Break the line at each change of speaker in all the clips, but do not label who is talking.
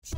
Kui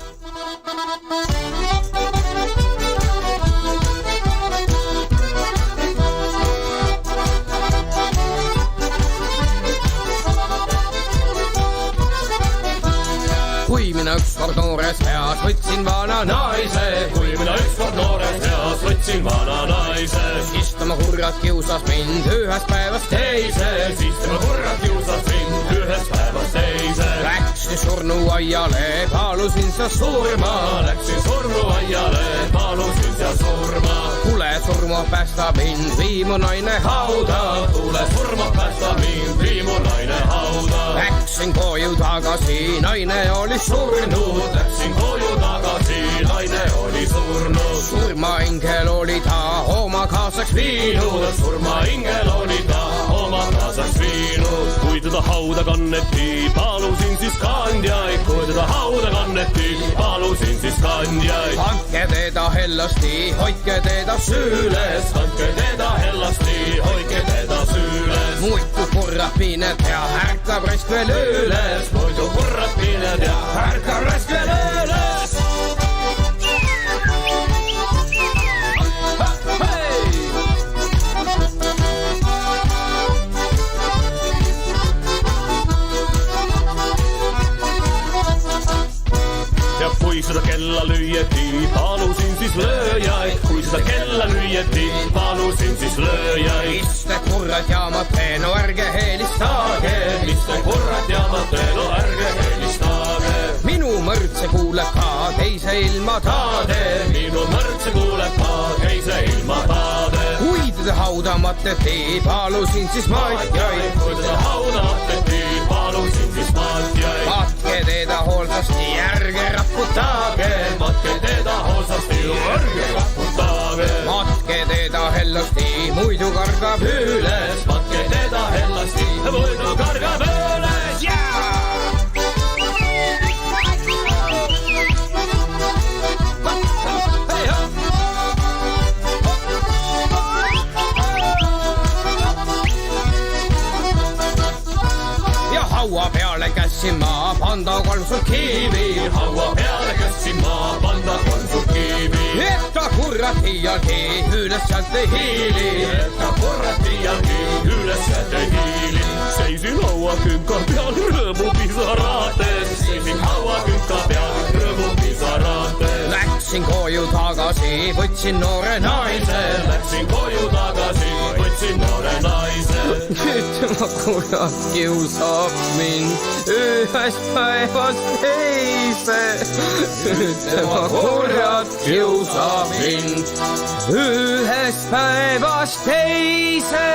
mina ükskord noores eas võtsin vana naise,
kui mina ükskord noores eas võtsin vana naise,
siis tema kurjad kiusas mind ühest päevast teise,
siis tema kurjad kiusas mind ühest päevast teise.
Läksin surnuaiale, palusin sa surma,
läksin surnuaiale, palusin sa surma.
Tule surma päästa mind, vii mu naine hauda,
tule surma päästa mind, vii mu naine hauda.
Läksin koju tagasi, naine oli surnud,
läksin koju tagasi, naine oli surnud.
Surmaingel oli ta oma kaasaks viinud,
surmaingel oli ta oma kaasaks viinud. Kui teda hauda kanneti, palusin siis kandjaid, kui teda hauda kanneti, palusin siis kandjaid.
Kandke teda hellasti, hoidke teda süüles,
kandke teda hellasti, hoidke teda süüles.
Muidu kurrat piined ja ärkab raisk veel üles,
muidu kurrat piined ja ärkab raisk veel üles. Ja kui seda kella lüüeti, palusin siis lööjaid, kui seda kella lüüeti, palusin siis lööjaid.
Mis te kurrat jaamate, no ärge helistage,
mis te kurrat jaamate, no ärge helistage.
Minu mõrtse kuuleb ka teise ilma taade,
minu mõrtse kuuleb ka teise ilma taade.
Kui teda hauda mateti, palusin siis matjaid,
kui teda hauda mateti, palusin siis matjaid.
Matke teda hoolsasti, ärge raputage,
matke teda hoolsasti, ärge raputage.
Matke teda hellasti, muidu kargab üles,
matke teda hellasti, muidu kargab üles.
Haua peale kässin ma panda 3 sult kiivi,
haua peale kässin ma panda 3 sult kiivi.
Et ta kurrat iialgi üles sealt ei hiili,
et ta kurrat iialgi üles sealt ei hiili. Seisin hauakünka peal rõõmupisarates, seisin hauakünka peal rõõmupisarates.
Läksin koju tagasi, võtsin noore naise,
läksin koju tagasi, võtsin noore naise.
Nüüd tema kurjad kiusab mind ühest päevast teise, nüüd tema kurjad kiusab mind ühest päevast teise.